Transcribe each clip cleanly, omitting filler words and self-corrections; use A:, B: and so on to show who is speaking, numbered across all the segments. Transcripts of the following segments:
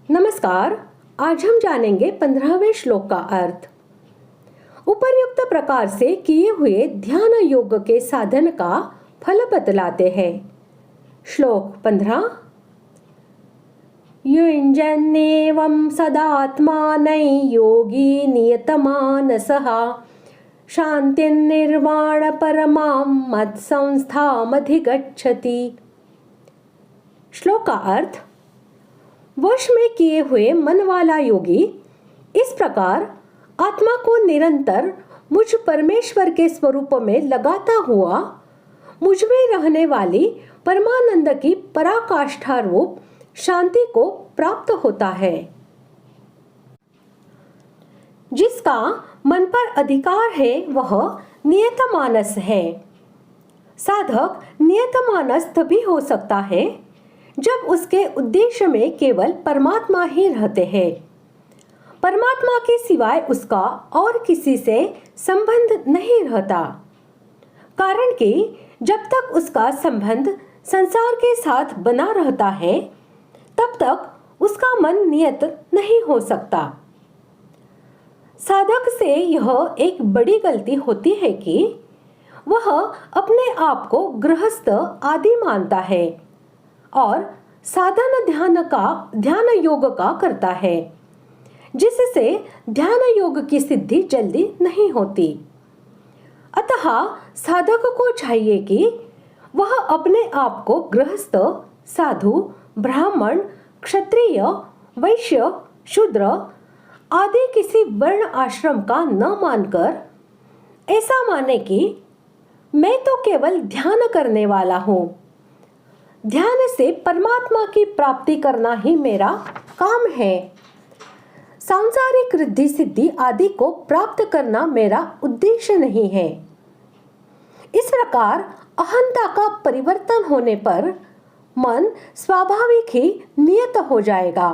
A: नमस्कार। आज हम जानेंगे 15वें श्लोक का अर्थ। उपर्युक्त प्रकार से किए हुए ध्यान योग के साधन का फल बतलाते हैं। श्लोक 15। युञ्जन्नेवं सदात्मानै योगी नियतमानसः शान्तिर्निर्वाण परमां मत्संस्थामधिगच्छति। श्लोक का अर्थ। वश में किए हुए मन वाला योगी इस प्रकार आत्मा को निरंतर मुझ परमेश्वर के स्वरूप में लगाता हुआ मुझ में रहने वाली परमानंद की पराकाष्ठा रूप शांति को प्राप्त होता है। जिसका मन पर अधिकार है वह नियतमानस है। साधक नियतमानस तभी हो सकता है जब उसके उद्देश्य में केवल परमात्मा ही रहते हैं। परमात्मा के सिवाय उसका और किसी से संबंध नहीं रहता, कारण कि जब तक उसका संबंध संसार के साथ बना रहता है तब तक उसका मन नियत नहीं हो सकता। साधक से यह एक बड़ी गलती होती है कि वह अपने आप को गृहस्थ आदि मानता है और साधन ध्यान योग का करता है, जिससे ध्यान योग की सिद्धि जल्दी नहीं होती। अतः साधक को चाहिए कि वह अपने आप को गृहस्थ, साधु, ब्राह्मण, क्षत्रिय, वैश्य, शूद्र आदि किसी वर्ण आश्रम का न मानकर ऐसा माने कि मैं तो केवल ध्यान करने वाला हूँ। ध्यान से परमात्मा की प्राप्ति करना ही मेरा काम है। सांसारिक रिद्धि सिद्धि आदि को प्राप्त करना मेरा उद्देश्य नहीं है। इस प्रकार अहंता का परिवर्तन होने पर मन स्वाभाविक ही नियत हो जाएगा,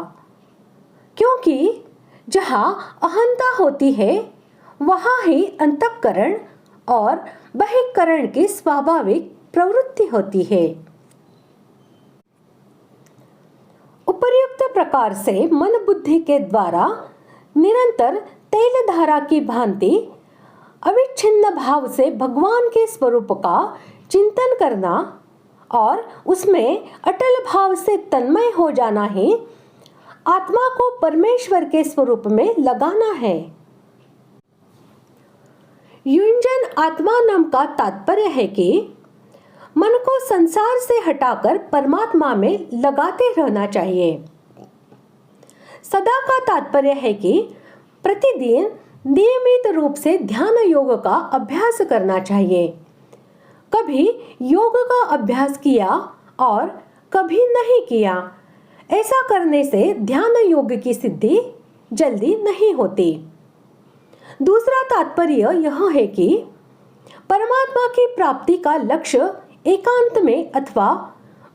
A: क्योंकि जहाँ अहंता होती है वहाँ ही अंतःकरण और बहिःकरण की स्वाभाविक प्रवृत्ति होती है। उपर्युक्त प्रकार से मन बुद्धि के द्वारा निरंतर तेल धारा की भांति अविच्छिन्न भाव से भगवान के स्वरूप का चिंतन करना और उसमें अटल भाव से तन्मय हो जाना ही आत्मा को परमेश्वर के स्वरूप में लगाना है। युञ्जन आत्मा नाम का तात्पर्य है कि मन को संसार से हटाकर परमात्मा में लगाते रहना चाहिए। सदा का तात्पर्य है कि प्रतिदिन नियमित रूप से ध्यान योग का अभ्यास करना चाहिए। कभी योग का अभ्यास किया और कभी नहीं किया, ऐसा करने से ध्यान योग की सिद्धि जल्दी नहीं होती। दूसरा तात्पर्य यह है कि परमात्मा की प्राप्ति का लक्ष्य एकांत में अथवा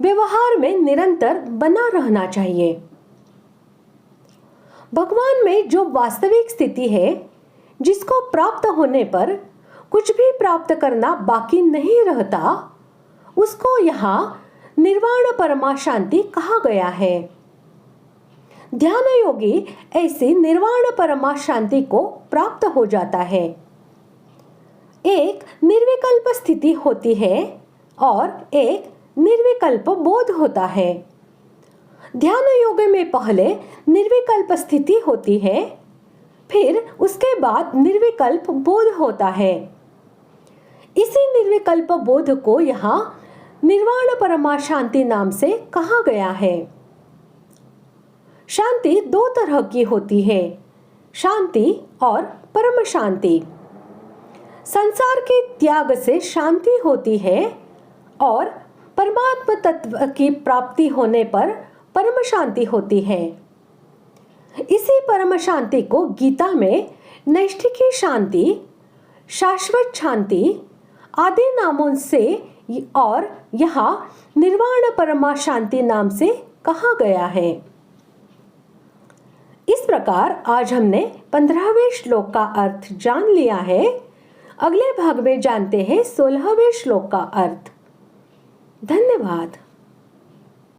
A: व्यवहार में निरंतर बना रहना चाहिए। भगवान में जो वास्तविक स्थिति है, जिसको प्राप्त होने पर कुछ भी प्राप्त करना बाकी नहीं रहता, उसको यहाँ निर्वाण परमा शांति कहा गया है। ध्यान योगी ऐसी निर्वाण परमा शांति को प्राप्त हो जाता है। एक निर्विकल्प स्थिति होती है और एक निर्विकल्प बोध होता है। ध्यान योग में पहले निर्विकल्प स्थिति होती है, फिर उसके बाद निर्विकल्प बोध होता है। इसी निर्विकल्प बोध को यहाँ निर्वाण परमा शांति नाम से कहा गया है। शांति दो तरह की होती है, शांति और परम शांति। संसार के त्याग से शांति होती है और परमात्मा तत्व की प्राप्ति होने पर परम शांति होती है। इसी परम शांति को गीता में नैष्ठिकी शांति, शाश्वत शांति आदि नामों से और यहाँ निर्वाण परमा शांति नाम से कहा गया है। इस प्रकार आज हमने 15वें श्लोक का अर्थ जान लिया है। अगले भाग में जानते हैं 16वें श्लोक का अर्थ। धन्यवाद।